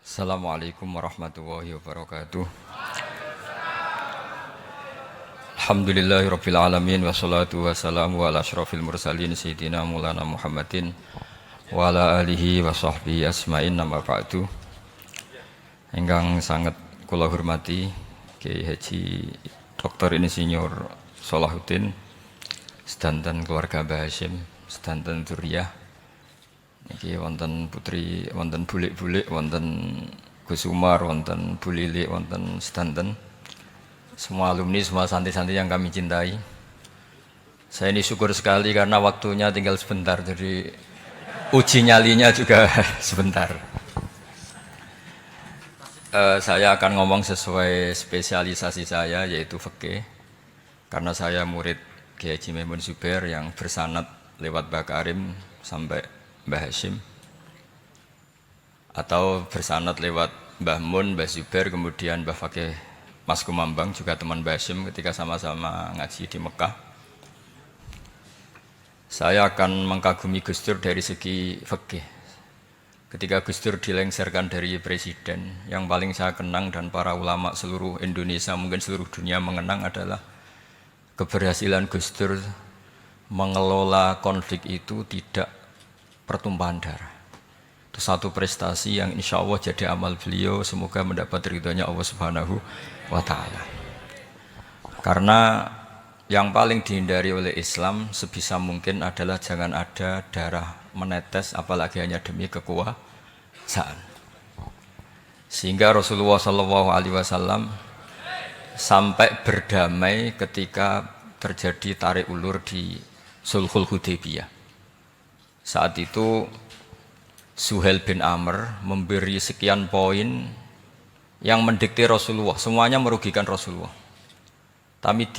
Assalamualaikum warahmatullahi wabarakatuh. Alhamdulillahirabbil alamin wassalatu wassalamu ala asyrofil mursalin sayyidina Maulana Muhammadin wa ala alihi wa sahbihi asma'in nama ba'du. Ingkang sangat kula hormati Kiai Haji Dr. Insinyur Salahuddin sedanten keluarga Mbah Hasyim, sedanten dzurriyyah. Niki wonten putri, wonten bulik-bulik, wonten Gus Umar, wonten Bu Lilik, wonten sedanten semua alumni, semua santri-santri yang kami cintai. Saya ini syukur sekali karena waktunya tinggal sebentar, jadi uji nyalinya juga sebentar. Saya akan ngomong sesuai spesialisasi saya, yaitu fikih. Karena saya murid Kiai Haji Maimun Zubair yang bersanad lewat Mbah Karim sampai Mbah Hasyim, atau bersanad lewat Mbah Mun, Mbah Zubair, kemudian Mbah Fakih Mas Kumambang, juga teman Mbah Hasyim ketika sama-sama ngaji di Mekah. Saya akan mengkagumi Gus Dur dari segi fikih. Ketika Gus Dur dilengsarkan dari presiden, yang paling saya kenang dan para ulama seluruh Indonesia, mungkin seluruh dunia mengenang adalah keberhasilan Gus Dur mengelola konflik itu tidak pertumpahan darah. Itu satu prestasi yang insya Allah jadi amal beliau, semoga mendapat ridhonya Allah Subhanahu wa Ta'ala. Karena yang paling dihindari oleh Islam sebisa mungkin adalah jangan ada darah menetes, apalagi hanya demi kekuasaan. Sehingga Rasulullah SAW sampai berdamai ketika terjadi tarik ulur di Sulhul Hudaybiyah. Saat itu Suhail bin Amr memberi sekian poin yang mendikte Rasulullah, semuanya merugikan Rasulullah. Tapi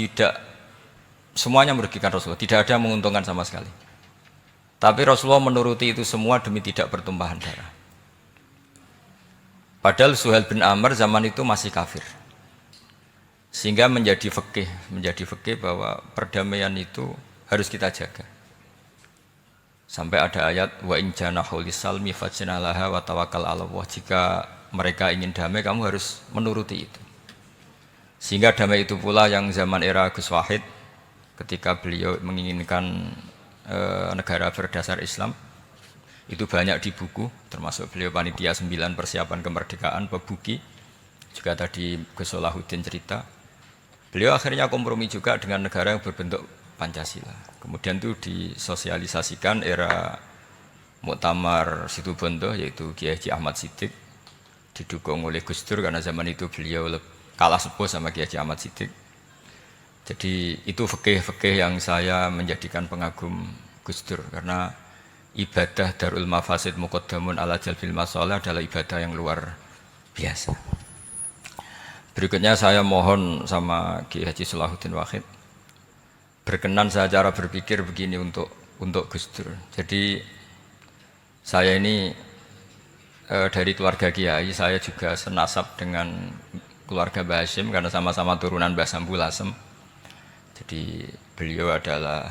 semuanya merugikan Rasulullah, tidak ada yang menguntungkan sama sekali. Tapi Rasulullah menuruti itu semua demi tidak pertumpahan darah. Padahal Suhail bin Amr zaman itu masih kafir. Sehingga menjadi fikih bahwa perdamaian itu harus kita jaga. Sampai ada ayat wa in janahu lisalmi fajnalaha wa tawakkal 'ala Allah. Jika mereka ingin damai, kamu harus menuruti itu. Sehingga damai itu pula yang zaman era Gus Wahid, ketika beliau menginginkan negara berdasar Islam, itu banyak di buku, termasuk beliau panitia 9 persiapan kemerdekaan, Pebuki, juga tadi Gus Salahuddin cerita. Beliau akhirnya kompromi juga dengan negara yang berbentuk Pancasila. Kemudian itu disosialisasikan era Muktamar Situbondo, yaitu Kiai Haji Ahmad Siddiq, didukung oleh Gus Dur karena zaman itu beliau kalah sepuh sama Kiai Haji Ahmad Siddiq. Jadi itu fikih yang saya menjadikan pengagum Gus Dur, karena ibadah Darul Mafasid Muqaddamun ala Jalbil Masalah adalah ibadah yang luar biasa. Berikutnya saya mohon sama Kiai Haji Salahuddin Wahid berkenan saya cara berpikir begini untuk Gus Dur. Jadi saya ini dari keluarga Kiai, saya juga senasab dengan keluarga Mbah Hasyim karena sama-sama turunan Mbah Sambu Lasem. Jadi beliau adalah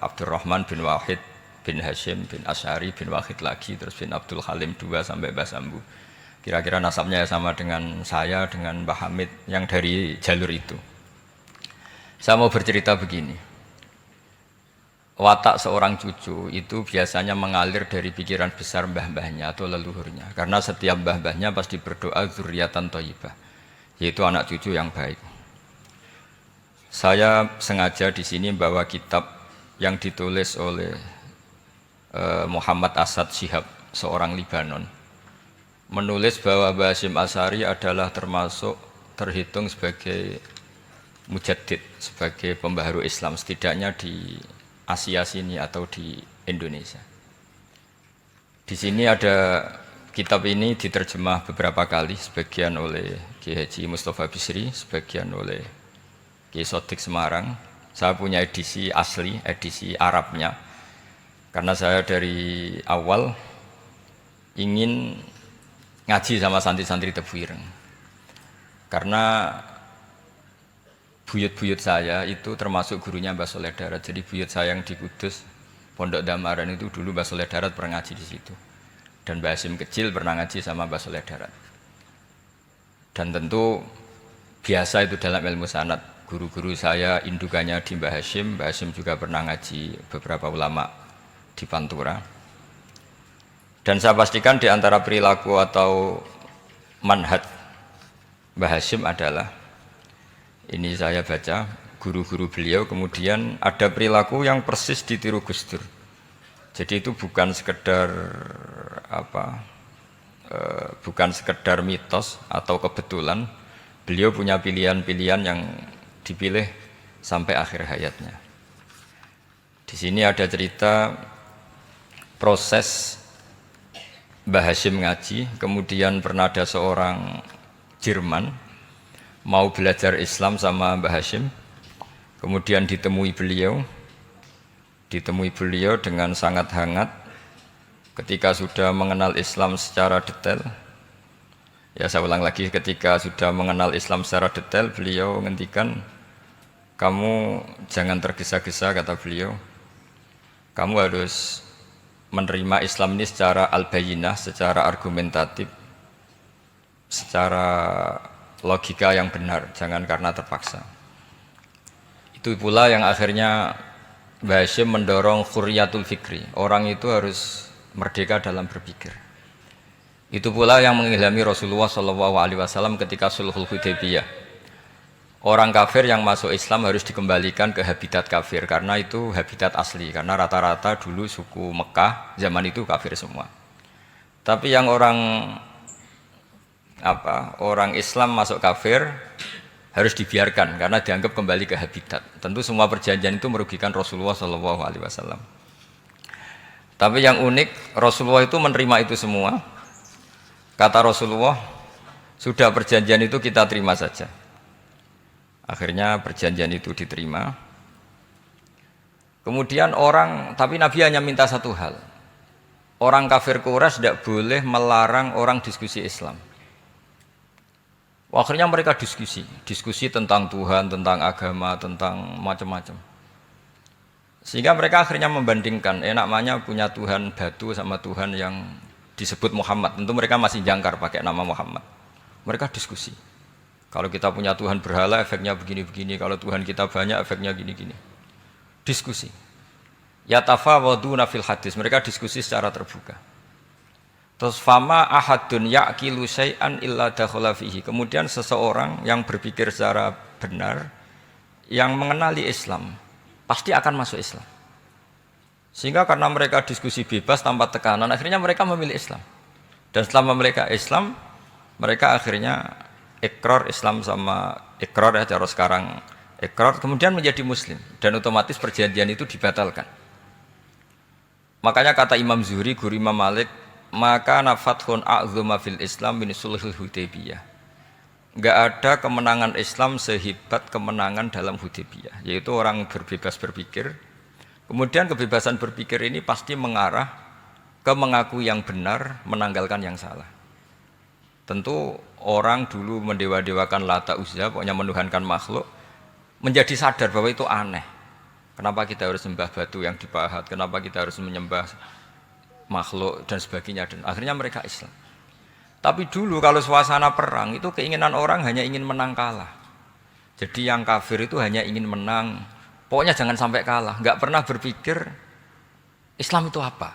Abdurrahman bin Wahid bin Hasyim bin Asy'ari bin Wahid lagi, terus bin Abdul Halim 2 sampai Mbah Sambu. Kira-kira nasabnya sama dengan saya, dengan Mbah Hamid yang dari jalur itu. Saya mau bercerita begini. Watak seorang cucu itu biasanya mengalir dari pikiran besar mbah-mbahnya atau leluhurnya. Karena setiap mbah-mbahnya pasti berdoa dzurriyyatan thayyibah, yaitu anak cucu yang baik. Saya sengaja di sini bawa kitab yang ditulis oleh Muhammad Asad Shihab, seorang Libanon. Menulis bahwa Mbah Hasyim Asy'ari adalah terhitung sebagai mujaddid, sebagai pembaharu Islam, setidaknya di Asia sini atau di Indonesia. Di sini ada kitab ini diterjemah beberapa kali, sebagian oleh Kiai Haji Mustafa Bisri, sebagian oleh Kiai Sodik Semarang. Saya punya edisi asli, edisi Arabnya, karena saya dari awal ingin ngaji sama santri-santri Tebuireng. Karena buyut-buyut saya itu termasuk gurunya Mbah Soleh Darat. Jadi buyut saya yang di Kudus, Pondok Damaran itu dulu Mbah Soleh Darat pernah ngaji di situ. Dan Mbah Hasyim kecil pernah ngaji sama Mbah Soleh Darat. Dan tentu biasa itu dalam ilmu sanad. Guru-guru saya indukannya di Mbah Hasyim juga pernah ngaji beberapa ulama di Pantura. Dan saya pastikan di antara perilaku atau manhaj Mbah Hasyim adalah, ini saya baca, guru-guru beliau kemudian ada perilaku yang persis ditiru Gus Dur. Jadi itu bukan sekedar bukan sekedar mitos atau kebetulan, beliau punya pilihan-pilihan yang dipilih sampai akhir hayatnya. Di sini ada cerita proses Mbah Hasyim ngaji, kemudian pernah ada seorang Jerman mau belajar Islam sama Mbah Hasyim, kemudian ditemui beliau dengan sangat hangat. Ketika sudah mengenal Islam secara detail, ya saya ulang lagi, ketika sudah mengenal Islam secara detail, beliau ngendikan, kamu jangan tergesa-gesa, kata beliau, kamu harus menerima Islam ini secara al-bayyinah, secara argumentatif, secara logika yang benar, jangan karena terpaksa. Itu pula yang akhirnya Mbah Hasyim mendorong khurriyatul fikri, orang itu harus merdeka dalam berpikir. Itu pula yang mengilhami Rasulullah SAW ketika Sulhul Hudaybiyah. Orang kafir yang masuk Islam harus dikembalikan ke habitat kafir, karena itu habitat asli, karena rata-rata dulu suku Mekah zaman itu kafir semua. Tapi yang orang Islam masuk kafir harus dibiarkan karena dianggap kembali ke habitat. Tentu semua perjanjian itu merugikan Rasulullah SAW. Tapi yang unik, Rasulullah itu menerima itu semua. Kata Rasulullah, sudah perjanjian itu kita terima saja. Akhirnya perjanjian itu diterima. Kemudian tapi Nabi hanya minta satu hal. Orang kafir Quraisy tidak boleh melarang orang diskusi Islam. Akhirnya mereka diskusi tentang Tuhan, tentang agama, tentang macam-macam. Sehingga mereka akhirnya membandingkan, enaknya punya Tuhan batu sama Tuhan yang disebut Muhammad. Tentu mereka masih jangkar pakai nama Muhammad. Mereka diskusi. Kalau kita punya Tuhan berhala, efeknya begini-begini. Kalau Tuhan kita banyak, efeknya gini-gini. Diskusi. Yatafawaduna fil hadis. Mereka diskusi secara terbuka. Terus fama ahadun ya'qilu syai'an illa dakhala fihi. Kemudian seseorang yang berpikir secara benar, yang mengenali Islam, pasti akan masuk Islam. Sehingga karena mereka diskusi bebas tanpa tekanan, akhirnya mereka memilih Islam. Dan setelah mereka Islam, mereka akhirnya ikrar Islam sama ikrar, ya cara sekarang ikrar, kemudian menjadi Muslim. Dan otomatis perjanjian itu dibatalkan. Makanya kata Imam Zuhri, guru Imam Malik, maka nafathun a'zuma fil Islam min sulhul Hudaybiyah. Enggak ada kemenangan Islam sehebat kemenangan dalam Hudaybiyah, yaitu orang berbebas berpikir. Kemudian kebebasan berpikir ini pasti mengarah ke mengakui yang benar, menanggalkan yang salah. Tentu orang dulu mendewa-dewakan Lata Uzza, pokoknya menuhankan makhluk, menjadi sadar bahwa itu aneh. Kenapa kita harus sembah batu yang dipahat? Kenapa kita harus menyembah makhluk dan sebagainya, dan akhirnya mereka Islam. Tapi dulu kalau suasana perang itu keinginan orang hanya ingin menang kalah. Jadi yang kafir itu hanya ingin menang, pokoknya jangan sampai kalah, nggak pernah berpikir Islam itu apa.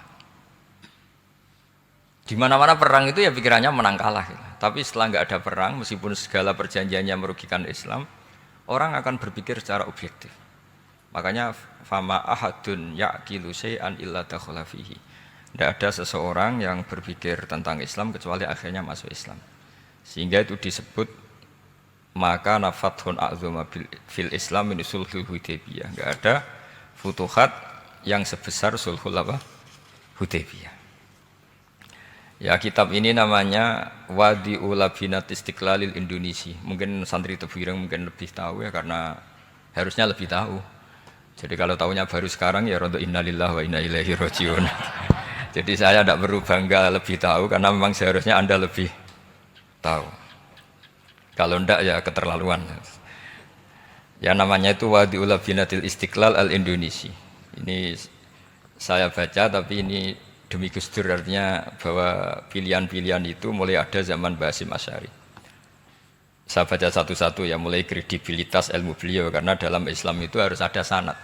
Di mana-mana perang itu ya pikirannya menang kalah. Tapi setelah nggak ada perang, meskipun segala perjanjiannya merugikan Islam, orang akan berpikir secara objektif. Makanya fama ahadun ya'qilu syai'an illa dakhala fihi. Tidak ada seseorang yang berpikir tentang Islam kecuali akhirnya masuk Islam. Sehingga itu disebut maka nafathun a'zuma fil Islam min sulhul Hudaybiyah. Enggak ada futuhat yang sebesar sulhul Hudaybiyah. Ya, kitab ini namanya Wadi'u Labinat Istiqlalil Indonesia. Mungkin santri Tebuireng mungkin lebih tahu ya, karena harusnya lebih tahu. Jadi kalau tahunya baru sekarang ya rondo innalillahi wa inna ilaihi rajiun. Jadi saya tidak perlu bangga lebih tahu, karena memang seharusnya Anda lebih tahu. Kalau tidak ya keterlaluan. Ya namanya itu Wadi'u Labinatil Istiqlal al-Indonesia. Ini saya baca, tapi ini demi Gus Dur, artinya bahwa pilihan-pilihan itu mulai ada zaman Mbah Hasyim Asy'ari. Saya baca satu-satu ya, mulai kredibilitas ilmu beliau, karena dalam Islam itu harus ada sanad.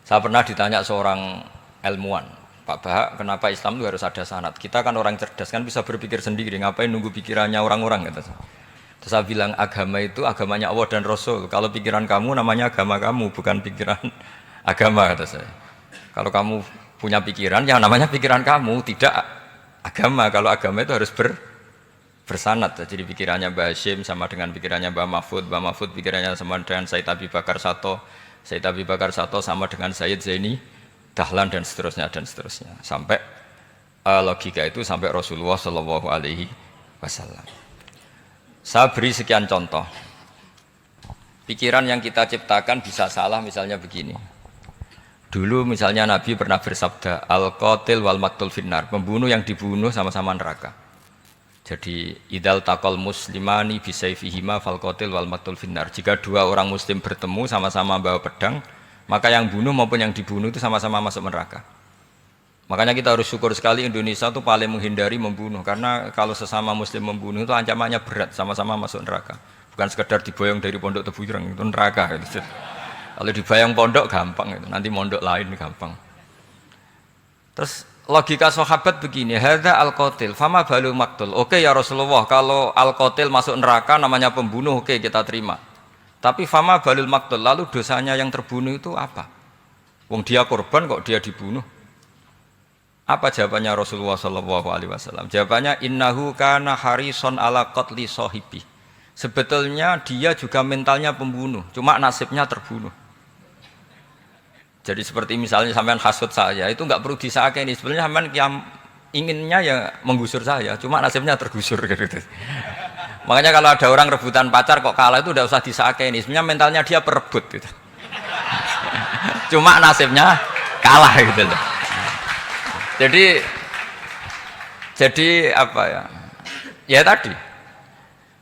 Saya pernah ditanya seorang ilmuwan, Pak Bahak, kenapa Islam itu harus ada sanad? Kita kan orang cerdas, kan bisa berpikir sendiri, ngapain nunggu pikirannya orang-orang, kata saya. Terus saya bilang, agama itu agamanya Allah dan Rasul. Kalau pikiran kamu namanya agama kamu, bukan pikiran agama, kata saya. Kalau kamu punya pikiran, yang namanya pikiran kamu, tidak agama. Kalau agama itu harus bersanad. Jadi pikirannya Mbah Hasyim sama dengan pikirannya Mbah Mahfud pikirannya sama dengan Said Abi Bakar Sato sama dengan Sayyid Zaini Dahlan, dan seterusnya. Sampai logika itu sampai Rasulullah Shallallahu Alaihi Wasallam. Saya beri sekian contoh. Pikiran yang kita ciptakan bisa salah, misalnya begini. Dulu misalnya Nabi pernah bersabda, al-qatil wal maqtul finnar, pembunuh yang dibunuh sama-sama neraka. Jadi idal taqal muslimani bisayfihima fal qatil wal maqtul finnar. Jika dua orang muslim bertemu sama-sama bawa pedang, maka yang bunuh maupun yang dibunuh itu sama-sama masuk neraka. Makanya kita harus syukur sekali Indonesia itu paling menghindari membunuh, karena kalau sesama muslim membunuh itu ancamannya berat, sama-sama masuk neraka. Bukan sekedar diboyong dari pondok Tebuireng, itu neraka gitu. Kalau dibayang pondok gampang itu, nanti mondok lain gampang. Terus logika sahabat begini, hadza al-qatil, fama balul maqtul. Oke ya Rasulullah, kalau al-qatil masuk neraka namanya pembunuh, oke kita terima. Tapi fama balul maqtul, lalu dosanya yang terbunuh itu apa? Wong dia korban kok dia dibunuh? Apa jawabannya Rasulullah sallallahu alaihi wasallam? Jawabannya innahu kana harison ala qatli sahibi. Sebetulnya dia juga mentalnya pembunuh, cuma nasibnya terbunuh. Jadi seperti misalnya sampean hasut saya, itu enggak perlu disakeni. Sebenarnya sampean yang inginnya ya menggusur saya, cuma nasibnya tergusur gitu. Makanya kalau ada orang rebutan pacar kok kalah itu udah usah disakeni. Sebenarnya mentalnya dia perebut gitu. Cuma nasibnya kalah gitu loh. Jadi apa ya? Ya tadi.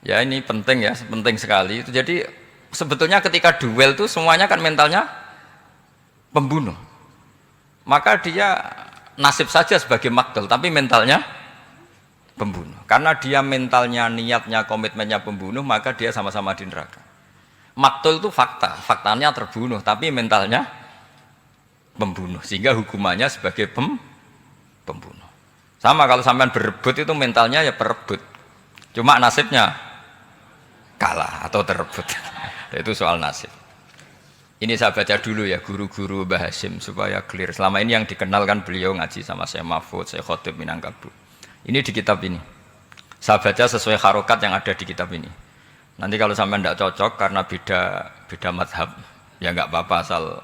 Ya ini penting ya, penting sekali. Itu jadi sebetulnya ketika duel itu semuanya kan mentalnya pembunuh. Maka dia nasib saja sebagai maktul, tapi mentalnya pembunuh. Karena dia mentalnya, niatnya, komitmennya pembunuh, maka dia sama-sama di neraka. Maktul itu fakta, faktanya terbunuh, tapi mentalnya pembunuh, sehingga hukumannya sebagai pembunuh. Sama kalau sampean berebut itu mentalnya ya perebut, cuma nasibnya kalah atau terebut. Itu soal nasib. Ini saya baca dulu ya guru-guru Mbah Hasyim supaya clear. Selama ini yang dikenalkan beliau ngaji sama saya Mahfud, saya Khotib Minangkabau. Ini di kitab ini. Saya baca sesuai harokat yang ada di kitab ini. Nanti kalau sampai tidak cocok karena beda madhab, ya nggak apa-apa,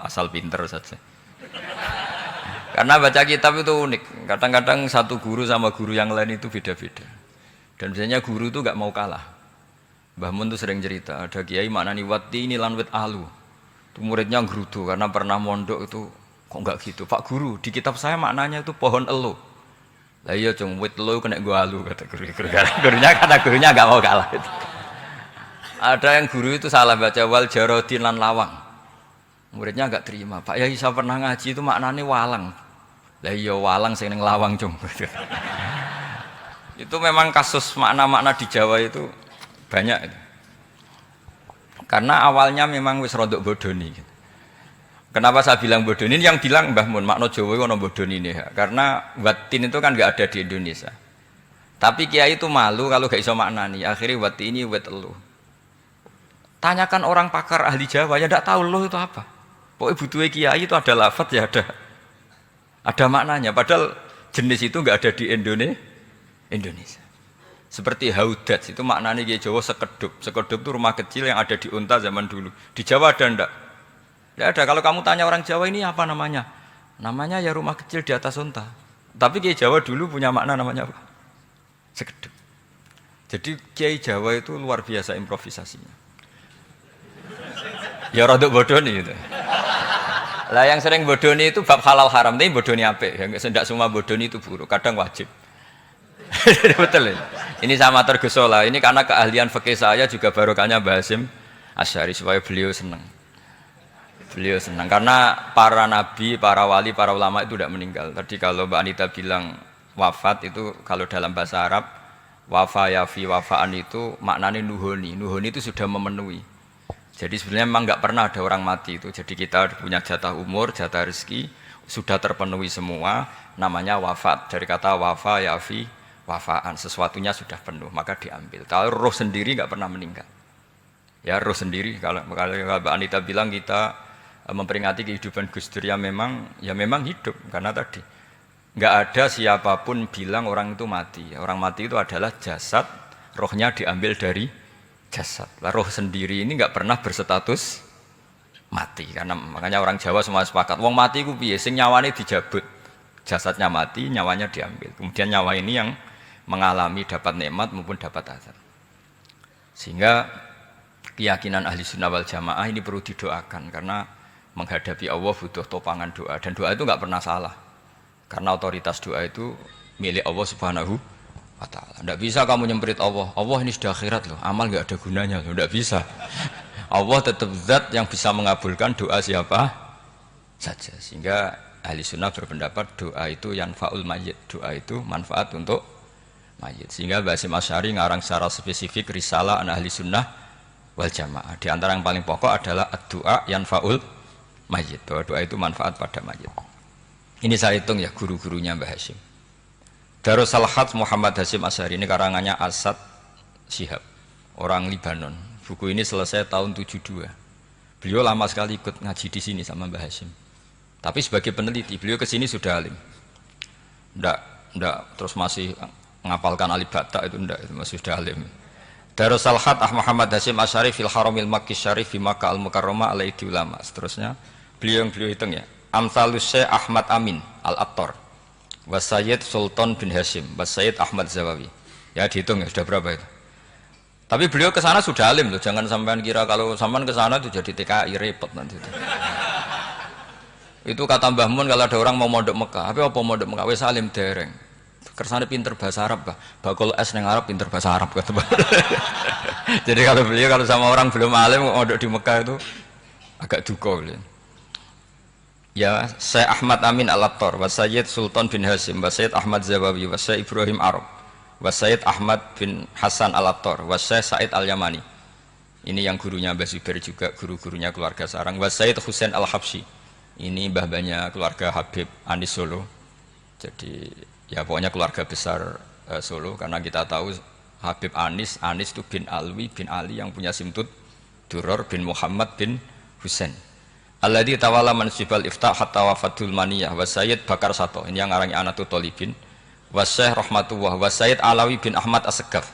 asal pinter saja. Karena baca kitab itu unik. Kadang-kadang satu guru sama guru yang lain itu beda-beda. Dan biasanya guru itu nggak mau kalah. Mbah Mun itu sering cerita, ada kiai maknani wati ini lan wit alu. Itu muridnya gerutu karena pernah mondok itu kok enggak gitu. Pak guru, di kitab saya maknanya itu pohon elo. Lah iya cung, wit elo kena gua alu kata guru. Gurunya karena gurunya enggak mau kalah itu. Ada yang guru itu salah baca wal jarodin lan lawang. Muridnya enggak terima. Pak Yai saya pernah ngaji itu maknanya walang. Lah iya walang sing ning lawang cung. Itu memang kasus makna-makna di Jawa itu banyak itu. Karena awalnya memang wis rodok bodoni. Kenapa saya bilang bodoni? Ini yang bilang Mbah Mun, makna Jawa itu ono bodoni ini. Karena watin itu kan nggak ada di Indonesia. Tapi kiai itu malu kalau gak iso maknani. Akhirnya wati ini wet elu. Tanyakan orang pakar ahli Jawa, ya tidak tahu lo itu apa. Pokoknya butuhnya kiai itu ada lafaz ya ada maknanya. Padahal jenis itu nggak ada di Indonesia. Seperti haudat itu maknanya di Jawa sekedup. Sekedup itu rumah kecil yang ada di unta zaman dulu. Di Jawa ada enggak? Tidak ada. Kalau kamu tanya orang Jawa ini apa namanya? Namanya ya rumah kecil di atas unta. Tapi Kiai Jawa dulu punya makna namanya apa? Sekedup. Jadi Kiai Jawa itu luar biasa improvisasinya. Ya rodok bodoni itu. Lah yang sering bodoni itu bab halal haram, tapi bodoni apik. Yang tidak semua bodoni itu buruk, kadang wajib. Betul ya? Ini sama tergesola. Ini karena keahlian fikih saya juga barokahnya Mbah Hasyim Asy'ari supaya beliau senang. Beliau senang karena para nabi, para wali, para ulama itu tidak meninggal. Tadi kalau Mbak Anita bilang wafat itu kalau dalam bahasa Arab wafa yafi wafaan itu maknanya nuhoni. Nuhoni itu sudah memenuhi. Jadi sebenarnya memang nggak pernah ada orang mati itu. Jadi kita punya jatah umur, jatah rezeki sudah terpenuhi semua. Namanya wafat dari kata wafa yafi wafaan. Sesuatunya sudah penuh maka diambil. Kalau roh sendiri nggak pernah meninggal. Ya roh sendiri kalau Mbak Anita bilang kita memperingati kehidupan Gus Dur ya memang hidup karena tadi nggak ada siapapun bilang orang itu mati. Orang mati itu adalah jasad, rohnya diambil dari jasad. Lah roh sendiri ini nggak pernah berstatus mati karena makanya orang Jawa semua sepakat. Wong mati ku piye sing nyawane dijabut. Jasadnya mati, nyawanya diambil. Kemudian nyawa ini yang mengalami dapat nikmat maupun dapat azab. Sehingga keyakinan ahli sunnah wal jamaah ini perlu didoakan karena menghadapi Allah butuh topangan doa dan doa itu nggak pernah salah karena otoritas doa itu milik Allah Subhanahu wa Ta'ala. Tidak bisa kamu nyemprit Allah ini sudah akhirat loh, amal nggak ada gunanya loh, tidak bisa. Allah tetap zat yang bisa mengabulkan doa siapa saja. Sehingga ahli sunnah berpendapat doa itu yanfa'ul mayyit, doa itu manfaat untuk mayyit. Sehingga Basim Asy'ari ngarang secara spesifik risalah an ahli sunnah wal jamaah. Di antara yang paling pokok adalah ad-du'a yanfa'ul mayyit, bahwa doa itu manfaat pada mayyit. Ini saya hitung ya guru-gurunya Mbah Hasyim. Darus Salhat Muhammad Hasyim Asy'ari ini karangannya Asad Syihab, orang Libanon. Buku ini selesai tahun 72. Beliau lama sekali ikut ngaji di sini sama Mbah Hasyim. Tapi sebagai peneliti, beliau ke sini sudah alim. Ndak terus masih ngapalkan alif bata itu ndak, itu masih sudah alim. Darus Salhat Muhammad Hasyim Asy'ari fil Haramil Makki Syarif fi Makkah Al-Mukarramah alaihi ulama. Seterusnya beliau hitung ya. Amsalus Syekh Ahmad Amin Al-Attar wa Sayyid Sultan bin Hasyim wa Sayyid Ahmad Zawawi. Ya dihitung ya sudah berapa itu. Tapi beliau ke sana sudah alim loh, jangan sampean kira kalau sampean ke sana itu jadi TKI repot nanti itu. Itu kata Mbah Mun kalau ada orang mau mondok Mekah, apa mondok Mekah wis alim dereng. Kersane pinter bahasa Arab, bakul es neng Arab pinter bahasa Arab kata. Jadi kalau beliau kalau sama orang belum alim mondok di Mekah itu agak duka beliau. Ya, Syekh Ahmad Amin Al-Attar, wa Sayyid Sultan bin Hasyim, wa Sayyid Ahmad Zawawi, wa Syekh Ibrahim Arab, wa Sayyid Ahmad bin Hasan Al-Attar, wa Syekh Said Al-Yamani. Ini yang gurunya Mbah Zubair juga, guru-gurunya keluarga sarang. Wa Sayyid Husain Al-Habsyi. Ini mbah-mbahnya keluarga Habib Anis Solo. Jadi ya pokoknya keluarga besar Solo karena kita tahu Habib Anis itu bin Alwi bin Ali yang punya simtud Duror bin Muhammad bin Husain. Alladzi tawalla mansibal iftah hatta wafatul maniyah wa Sayyid Bakar Sato. Ini yang ngarang Anatul Thalibin. Wa Syekh Rahmatullah wa Sayyid Alawi bin Ahmad As-Segaf.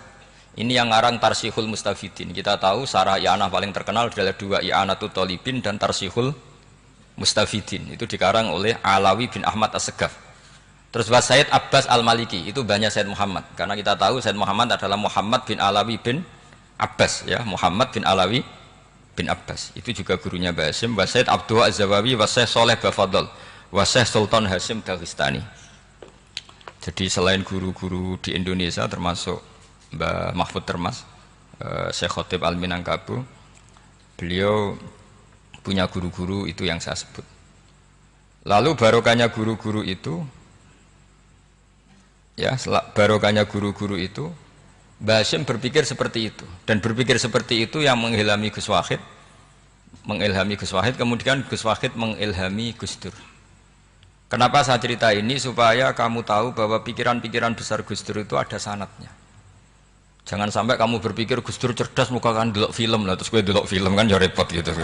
Ini yang ngarang Tarsihul Mustafidin. Kita tahu sarah i'anah paling terkenal adalah dua, I'anatul Thalibin dan Tarsihul Mustafidin. Itu dikarang oleh Alawi bin Ahmad As-Segaf. Terus wa Sayyid Abbas Al-Maliki, itu banyak Sayyid Muhammad. Karena kita tahu Sayyid Muhammad adalah Muhammad bin Alawi bin Abbas ya, Muhammad bin Alawi bin Abbas. Itu juga gurunya Mbah Hasyim. Wa Sayyid Abdul Az-Zawawi wa Syekh Saleh Bafadl wa Syekh Sultan Hasyim Daghestani. Jadi selain guru-guru di Indonesia termasuk Mbah Mahfud Termas, Syekh Khotib Al-Minangkabau, beliau punya guru-guru itu yang saya sebut. Lalu barokahnya guru-guru itu ya, barokahnya guru-guru itu Mbah Hasyim berpikir seperti itu, dan berpikir seperti itu yang mengilhami Gus Wahid, kemudian Gus Wahid mengilhami Gus Dur. Kenapa saya cerita ini? Supaya kamu tahu bahwa pikiran-pikiran besar Gus Dur itu ada sanadnya. Jangan sampai kamu berpikir Gus Dur cerdas, muka kan delok film lah, terus gue delok film kan ya repot gitu.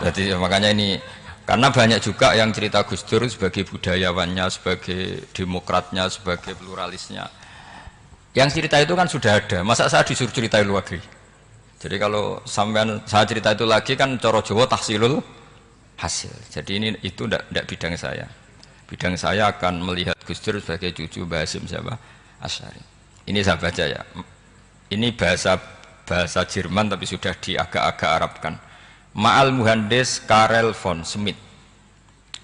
Jadi makanya ini, karena banyak juga yang cerita Gus Dur sebagai budayawannya, sebagai demokratnya, sebagai pluralisnya. Yang cerita itu kan sudah ada, masa saya disuruh cerita itu lagi? Jadi kalau sampean saya cerita itu lagi kan coro Jawa tahsilul hasil. Jadi ini itu tidak bidang saya. Bidang saya akan melihat Gus Dur sebagai cucu Mbah Hasyim siapa? Asy'ari. Ini saya baca ya. Ini bahasa Jerman tapi sudah diagak-agak Arabkan. Ma'al Muhandis Karel von Schmidt.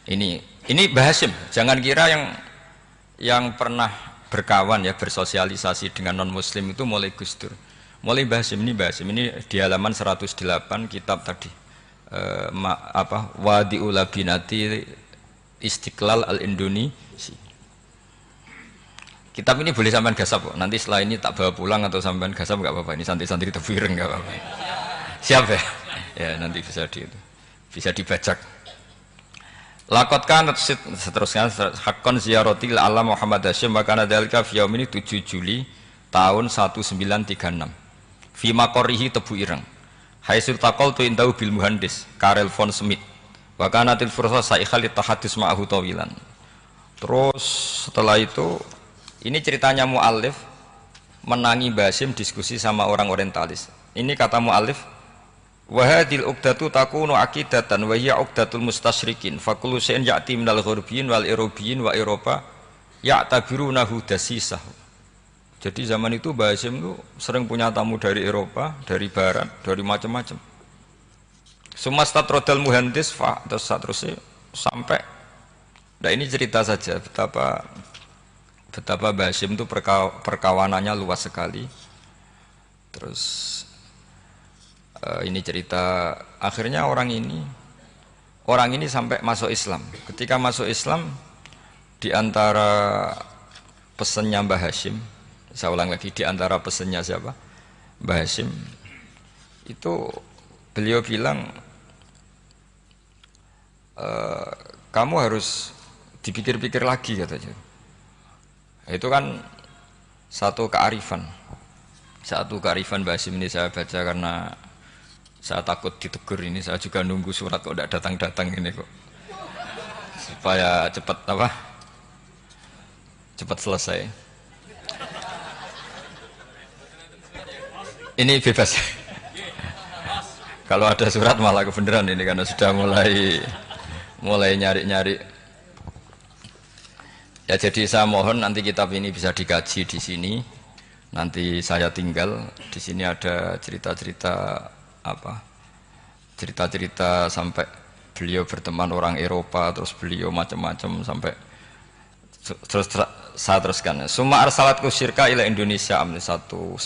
Ini Mbah Hasyim. Jangan kira yang pernah berkawan ya, bersosialisasi dengan non muslim itu mulai Gus Dur, mulai Mbah Hasyim. Ini Mbah Hasyim ini di halaman 108 kitab tadi Wadi'ul Labinati Istiqlal Al-Indonesia. Kitab ini boleh sampean gasap kok. Nanti setelah ini tak bawa pulang atau sampean gasap nggak apa-apa. Ini santri-santri tefsir nggak apa-apa. Siap ya? Ya nanti bisa dibajak. Lakotkan seterusnya hakon ziyarati ala Muhammad Hasyim wa kana dzalika fi yaum ini 7 Juli tahun 1936. Fi maqorihi Tebu Ireng. Haitsul taqaltu indahu bil muhandis Karel von Smith. Wa kanatil fursa saikhal tahadus ma'ahu tawilan. Terus setelah itu ini ceritanya muallif menangi Mbah Hasyim diskusi sama orang orientalis. Ini kata muallif, wa hadhil uqdatu takunu aqidatan wa hiya uqdatul mustasyrikin fa kullu shay'in ya'ti minal ghurbiyin wal irobiyyin wa Eropa ya'tabirunahu dasisah. Jadi zaman itu Mbah Hasyim itu sering punya tamu dari Eropa, dari barat, dari macam-macam. Sumastatrodal muhandis fa terus sampai nah ini cerita saja betapa Mbah Hasyim itu perkawanannya luas sekali. Terus ini cerita akhirnya orang ini sampai masuk Islam. Ketika masuk Islam, di antara pesannya Mbah Hasyim, saya ulang lagi, di antara pesannya siapa? Mbah Hasyim itu beliau bilang kamu harus dipikir-pikir lagi katanya. Itu kan satu kearifan Mbah Hasyim ini saya baca karena saya takut ditegur ini, saya juga nunggu surat kok tidak datang-datang ini kok supaya cepat selesai. Ini bebas kalau ada surat malah kebenaran ini karena sudah mulai nyari-nyari ya. Jadi saya mohon nanti kitab ini bisa dikaji di sini. Nanti saya tinggal di sini ada cerita-cerita sampai beliau berteman orang Eropa, terus beliau macam-macam sampai terus saya teruskan. Summa arsalatku syirka ila Indonesia amni 1929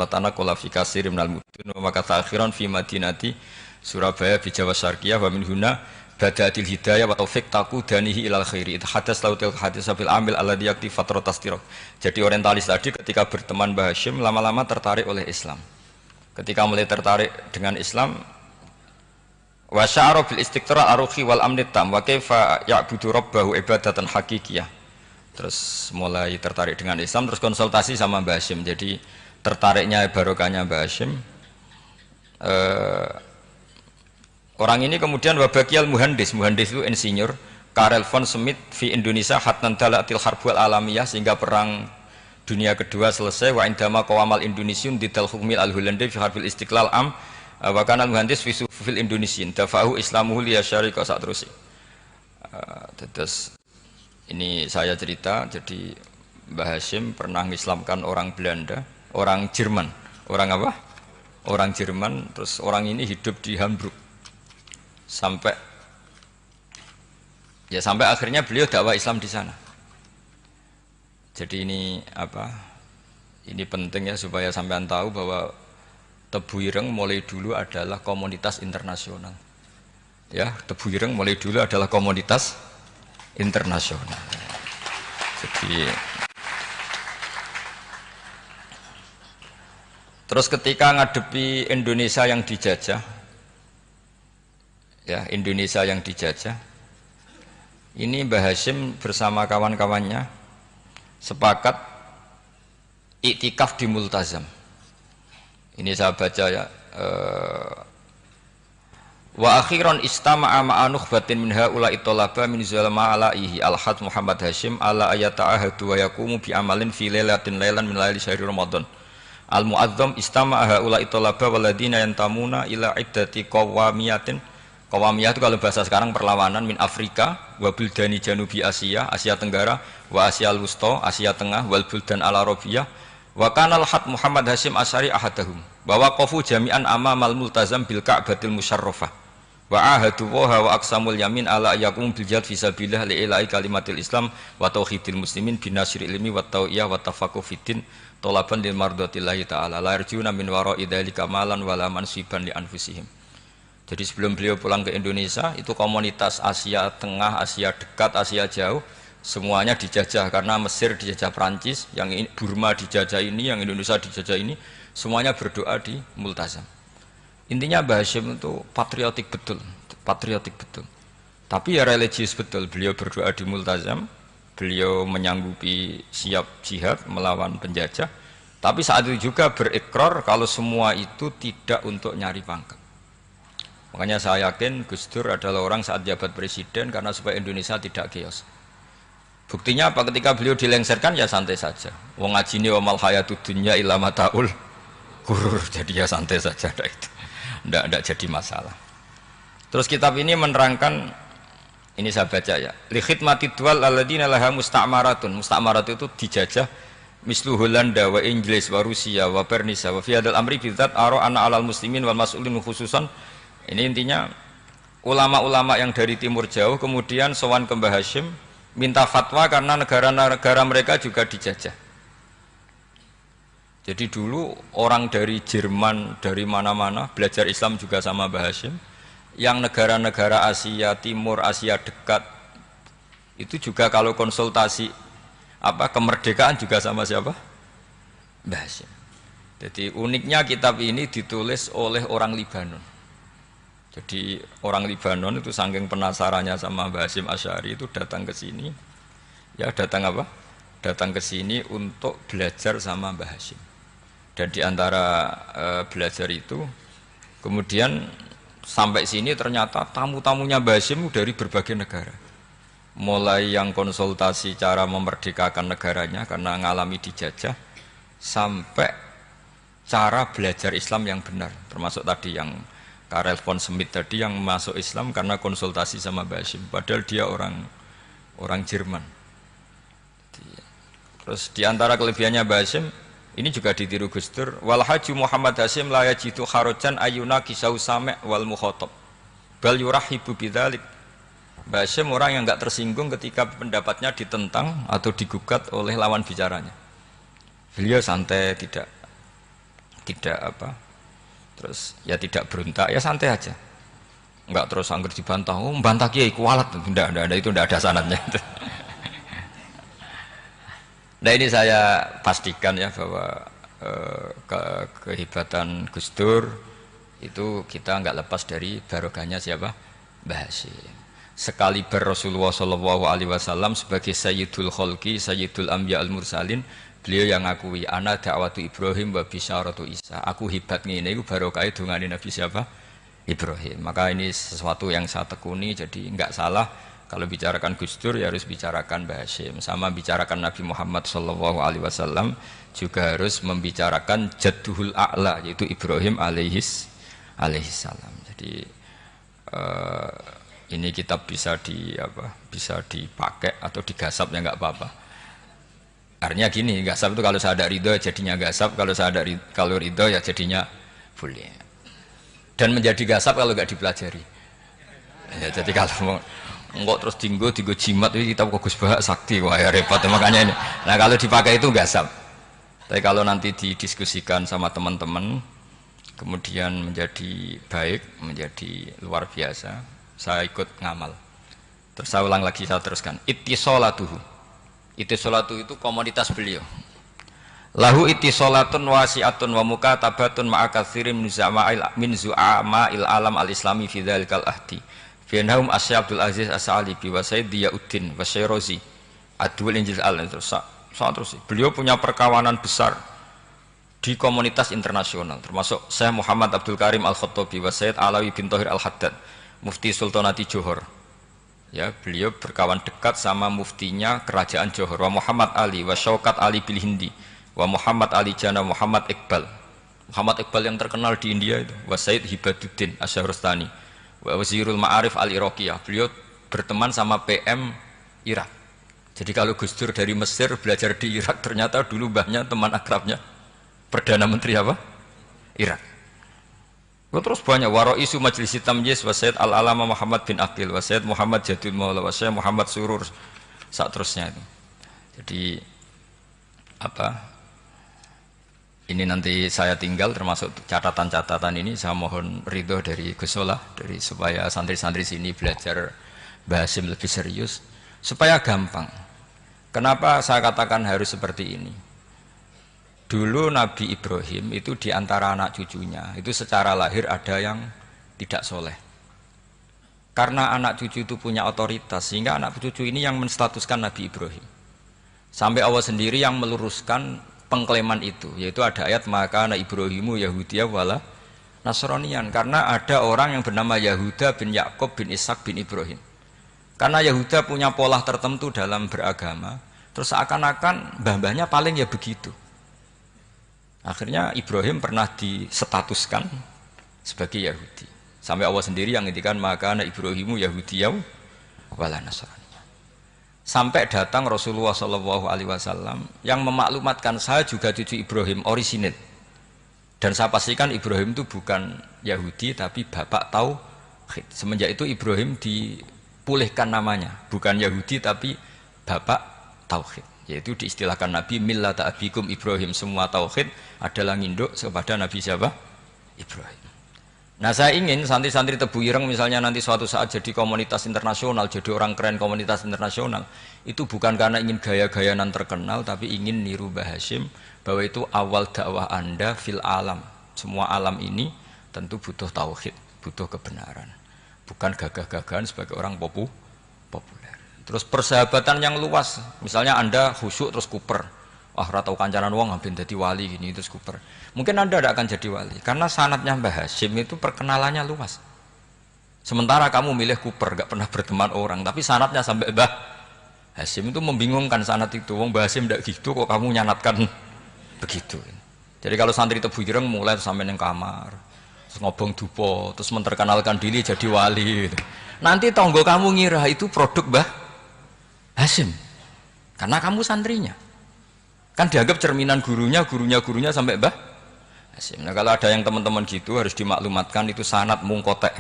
watana qala fi kasir minal mudun wa makata akhiran fi madinati Surabaya bi Jawa Syarqiyah wa min huna bada'atil hidayah wa taufiq taqudanihi ilal khairi hadas lautil hadis bil amil alladhi yakti fatratas tirah. Jadi orientalis tadi ketika berteman Mbah Hasyim lama-lama tertarik oleh Islam. Ketika mulai tertarik dengan Islam, wa sya'ara bil istiqra' aruhi wal amni tam wa kaifa ya'budu rabbahu ibadatan hakikiyah. Terus mulai tertarik dengan Islam, terus konsultasi sama Mbah Hasyim. Jadi tertariknya barokahnya Mbah Hasyim. Orang ini kemudian wabakiyal muhandis itu insinyur Karel von Smith fi Indonesia hatnan dalatil harbul alamiyah sehingga perang dunia kedua selesai wa indama qawamal Indonesiun didal hukmil al-Hulandi fi harbil istiqlal am wa kana muhandis fi sufil Indonesian dafahu islamuhu liya syarika sak terus. Terus ini saya cerita, jadi Mbah Hasyim pernah mengislamkan orang Belanda, orang Jerman. Orang apa? Orang Jerman, terus orang ini hidup di Hamburg. Sampai akhirnya beliau dakwah Islam di sana. Jadi ini ini penting ya supaya sampean tahu bahwa Tebu Ireng mulai dulu adalah komunitas internasional. Ya, Tebu Ireng mulai dulu adalah komunitas internasional. Jadi terus ketika ngadepi Indonesia yang dijajah, ini Mbah Hasyim bersama kawan-kawannya sepakat iktikaf di Multazam. Ini saya baca ya. Wa akhiran istama'a ma'a nukhbatin min haula'i talaba min zalama alaihi al-had Muhammad Hasyim ala ayata'ahadu wa yaqumu bi amalin fi lailatin lailan min laili syahri Ramadan. Al-mu'azzam istama'a haula'i talaba waladina yantamuna ila iddati qawamiyatin. Qawamiyah itu kalau bahasa sekarang perlawanan min Afrika wa buldani janubi Asia, Asia Tenggara, wa Asia al-Wusta, Asia Tengah, wal buldan al-Arabiyah. Wa kana al-had Muhammad Hasyim Asy'ari ahadahum. Wa waqafu jami'an amamal multazam bil Ka'batil musyarrafah. Wa ahadu wa aqsamul yamin ala yakum bil jihad fi sabilillah li ilahi kalimatil Islam wa tauhidil muslimin bin nasri ilmi wa tau'iyah wa tafaqquh fiddin talaban lil mardatillahi ta'ala la yarjuna min wara'i dzalika malan wala mansiban li anfusihim. Jadi sebelum beliau pulang ke Indonesia, itu komunitas Asia Tengah, Asia Dekat, Asia Jauh, semuanya dijajah karena Mesir dijajah Prancis, yang Burma dijajah ini, yang Indonesia dijajah ini, semuanya berdoa di Multazam. Intinya Mbah Hashim itu patriotik betul, patriotik betul. Tapi ya religius betul, beliau berdoa di Multazam, beliau menyanggupi siap jihad melawan penjajah, tapi saat itu juga berikrar kalau semua itu tidak untuk nyari pangkat. Makanya saya yakin Gus Dur adalah orang saat jabat presiden karena supaya Indonesia tidak chaos. Buktinya apa? Ketika beliau dilengsarkan ya santai saja. Wong ngajine wa mal hayatud dunya illa mataul ghurur. Jadi ya santai saja itu. Ndak jadi masalah. Terus kitab ini menerangkan, ini saya baca ya. Li khidmati dual alladziina laha musta'maratun. Musta'marat itu dijajah mislu Holanda wa Inggris wa Rusia wa Pernisa wa fi hadzal amri bidzat ara ana 'alal muslimin wal mas'ulin khususan. Ini intinya ulama-ulama yang dari timur jauh kemudian sowan ke Mbah Hashim minta fatwa karena negara-negara mereka juga dijajah. Jadi dulu orang dari Jerman, dari mana-mana belajar Islam juga sama Mbah Hashim. Yang negara-negara Asia Timur, Asia Dekat itu juga kalau konsultasi kemerdekaan juga sama siapa? Mbah Hashim. Jadi uniknya kitab ini ditulis oleh orang Libanon. Jadi orang Libanon itu saking penasarannya sama Mbah Hashim Asy'ari itu datang ke sini. Ya datang apa? Datang ke sini untuk belajar sama Mbah Hashim. Dan di antara belajar itu kemudian sampai sini ternyata tamu-tamunya Mbah Hashim dari berbagai negara. Mulai yang konsultasi cara memerdekakan negaranya karena mengalami dijajah sampai cara belajar Islam yang benar, termasuk tadi yang Karel von Schmidt tadi yang masuk Islam karena konsultasi sama Mbah Hashim, padahal dia orang Jerman. Terus diantara kelebihannya Mbah Hashim ini juga ditiru Gus Dur. Wal Haju Muhammad Hashim la yajidu kharajan ayuna kisau sami' wal mukhatab bal yurahibu bidzalik. Mbah Hashim orang yang enggak tersinggung ketika pendapatnya ditentang atau digugat oleh lawan bicaranya. Beliau santai, tidak terus ya tidak berontak, ya santai aja, enggak terus angger dibantah, membantah kiai kualat, enggak, itu enggak ada sanadnya. Nah ini saya pastikan ya bahwa kehebatan Gus Dur itu kita enggak lepas dari barokahnya siapa? Mbah Hashim. Sekali Rasulullah SAW sebagai Sayyidul Khalqi, Sayyidul Anbiya al-Mursalin, beliau yang ngakui ana da'watu Ibrahim wa bisyaratu Isa. Aku hebat ngene iku barokah dungane Nabi siapa? Ibrahim. Maka ini sesuatu yang saya tekuni, jadi enggak salah kalau bicarakan Gus Dur ya harus bicarakan Mbah Hashim. Sama bicarakan Nabi Muhammad SAW juga harus membicarakan Jadduhul A'la yaitu Ibrahim alaihis salam. Jadi ini kitab bisa dipakai atau digasap ya enggak apa-apa. Artinya gini, gasap itu kalau saya ada ridho jadinya gasap, kalau ridho ya jadinya boleh. Dan menjadi gasap kalau nggak dipelajari. Ya, jadi kalau enggak terus tinggo jimat itu kita Gus Bah sakti, wah ya repot makanya ini. Nah kalau dipakai itu gasap. Tapi kalau nanti didiskusikan sama teman-teman, kemudian menjadi baik, menjadi luar biasa, saya ikut ngamal. Terus saya ulang lagi, saya teruskan. Ittisolatuhu. Ittisolatu itu komunitas beliau. Lahu ittisolatun wasi'atun wa mukatabatun ma'a katsirin min zu'ama'il alam al-islami fi dzalikal ahdi. Fianhum Asy Abdul Aziz As-Sa'alibi wa Sayyid Diyauddin wa Syairozi Adwul Injil terus. Beliau punya perkawanan besar di komunitas internasional, termasuk Syekh Muhammad Abdul Karim Al-Khattabi wa Sayyid Alawi bin Thahir Al-Haddad, Mufti Sultanati Johor. Ya, beliau berkawan dekat sama muftinya kerajaan Johor, wa Muhammad Ali wa Syaukat Ali bil Hindi, wa Muhammad Ali Jana Muhammad Iqbal. Muhammad Iqbal yang terkenal di India itu, wa Sayyid Hibaduddin Asy-Syahrastani, wa Wazirul Ma'arif Al-Iraqiyah. Beliau berteman sama PM Irak. Jadi kalau Gus Dur dari Mesir belajar di Irak, ternyata dulu mbahnya teman akrabnya Perdana Menteri apa? Irak. Terus banyak Waro'isu Majlis Tamyiz wa Sayyid Al-Alama Muhammad bin Aqil wa Sayyid Muhammad Jadul Maula wa Sayyid Muhammad Surur, saat terusnya itu. Jadi ini nanti saya tinggal termasuk catatan-catatan ini saya mohon ridho dari Gus Solah dari supaya santri-santri sini belajar Mbah Hasyim lebih serius supaya gampang. Kenapa saya katakan harus seperti ini? Dulu Nabi Ibrahim itu diantara anak cucunya itu secara lahir ada yang tidak soleh. Karena anak cucu itu punya otoritas sehingga anak cucu ini yang menstatuskan Nabi Ibrahim. Sampai Allah sendiri yang meluruskan pengklaiman itu, yaitu ada ayat maka anak Ibrahimu Yahudiyah wala Nasranian, karena ada orang yang bernama Yahuda bin Yakub bin Ishak bin Ibrahim. Karena Yahuda punya pola tertentu dalam beragama, terus seakan-akan mbah-mbahnya paling ya begitu. Akhirnya Ibrahim pernah disetatuskan sebagai Yahudi. Sampai Allah sendiri yang ngendikan maka anak Ibrahimu Yahudiyah wala Nasrani. Sampai datang Rasulullah SAW yang memaklumatkan saya juga cucu Ibrahim orisinil. Dan saya pastikan Ibrahim itu bukan Yahudi tapi bapak tauhid. Semenjak itu Ibrahim dipulihkan namanya, bukan Yahudi tapi bapak tauhid. Yaitu diistilahkan Nabi millata abikum Ibrahim, semua tauhid adalah nginduk kepada Nabi siapa? Ibrahim. Nah saya ingin santri-santri Tebu Ireng misalnya nanti suatu saat jadi komunitas internasional, jadi orang keren komunitas internasional, itu bukan karena ingin gaya-gayanan terkenal, tapi ingin niru Mbah Hasyim bahwa itu awal dakwah Anda fil alam. Semua alam ini tentu butuh tauhid, butuh kebenaran, bukan gagah-gagahan sebagai orang populer. Terus persahabatan yang luas, misalnya Anda khusyuk terus kuper, wah ratau kancanan wong hampir jadi wali gini terus kuper. Mungkin Anda tidak akan jadi wali karena sanadnya Mbah Hasyim itu perkenalannya luas. Sementara kamu milih kuper, gak pernah berteman orang, tapi sanadnya sampai Mbah Hasyim itu membingungkan sanad itu. Wong Mbah Hasyim tidak gitu kok kamu nyanatkan begitu. Jadi kalau santri Tebu Ireng mulai sampai neng kamar, terus ngobong dupo, terus menterkenalkan diri jadi wali. Gitu. Nanti tonggo kamu ngira itu produk Mbah Hasyim karena kamu santrinya. Kan dianggap cerminan gurunya sampai Mbah Hasyim. Nah kalau ada yang teman-teman gitu harus dimaklumatkan itu sanad mungkotek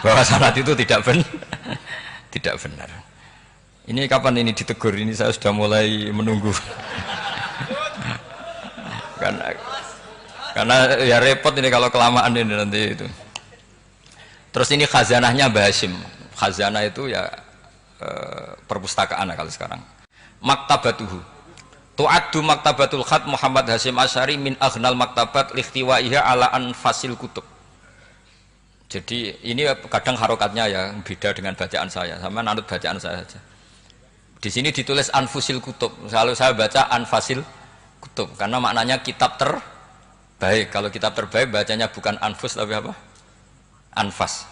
bahwa sanad itu tidak benar. Ini kapan ini ditegur? Ini saya sudah mulai menunggu karena ya repot ini kalau kelamaan ini nanti itu. Terus ini khazanahnya Mbah Hasyim. Khazanah itu ya perpustakaan kalau sekarang. Maktabatuhu tu'addu maktabatul khat Muhammad Hasyim Asy'ari min aghnal maktabat likhtiwaiha ala anfasil kutub. Jadi ini kadang harokatnya ya beda dengan bacaan saya, sama nanut bacaan saya saja. Di sini ditulis anfusil kutub. Kalau saya baca anfasil kutub karena maknanya kitab terbaik. Kalau kitab terbaik bacanya bukan anfus tapi apa? Anfas.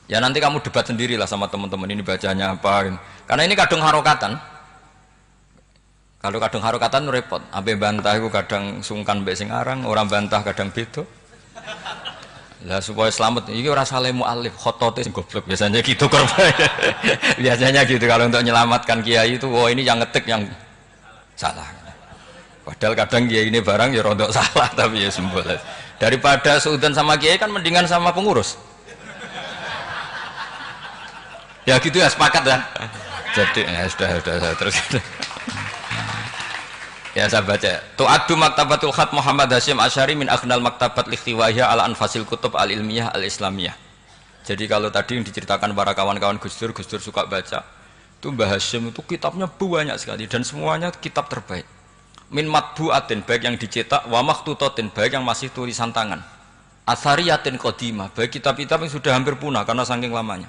Ya nanti kamu debat sendirilah sama teman-teman ini bacanya apa. Karena ini kadang harokatan. Kalau kadang harokatan repot, ape bantah itu kadang sungkan mbek sing aran, orang bantah kadang beda. Lah supaya selamat, iki ora saleh mualif, khotote sing goblok biasanya gitu korban. Biasanya gitu kalau untuk menyelamatkan kiai itu, oh ini yang ngetik yang salah. Padahal kadang kiai ini barang ya rontok salah tapi ya sembol. Daripada seudan sama kiai kan mendingan sama pengurus. Ya gitu ya sepakat ya. Jadi ya sudah terus. Ya saya baca. Tu'addu maktabatul khat Muhammad Hasyim Asy'ari min aghnal maktabat likhtiwaiha ala anfasil kutub al-ilmiyah al-islamiyah. Jadi kalau tadi yang diceritakan para kawan-kawan Gus Dur suka baca. Itu Mbah Hasyim itu kitabnya banyak sekali dan semuanya kitab terbaik. Min matbu'atin baik yang dicetak wa makhtutatin baik yang masih tulisan tangan. Athariyatin qadimah baik kitab-kitab yang sudah hampir punah karena saking lamanya.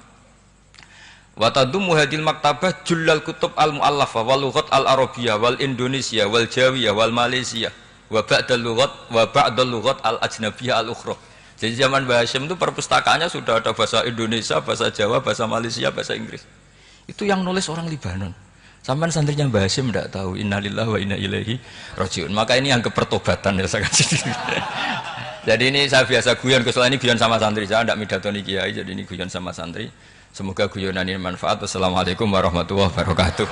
Wa tadummu hadil maktabah jullal kutub al muallafah wal lughat al arabiyyah wal indonesia wal jawiyah wal malaysia wa ba'dal lughat al ajnabiyyah al ukhra. Jadi zaman Mbah Hasyim itu perpustakaannya sudah ada bahasa Indonesia, bahasa Jawa, bahasa Malaysia, bahasa Inggris. Itu yang nulis orang Libanon. Sampai santrinya Mbah Hasyim tidak tahu innalillahi wa inna ilaihi rajiun. Maka ini anggap pertobatan ya saya kasih. Jadi ini saya biasa guyon, kesoalnya ini guyon sama santri, saya tidak midatoni kiai, jadi ini guyon sama santri. Semoga guyonan ini manfaat. Wassalamualaikum warahmatullahi wabarakatuh.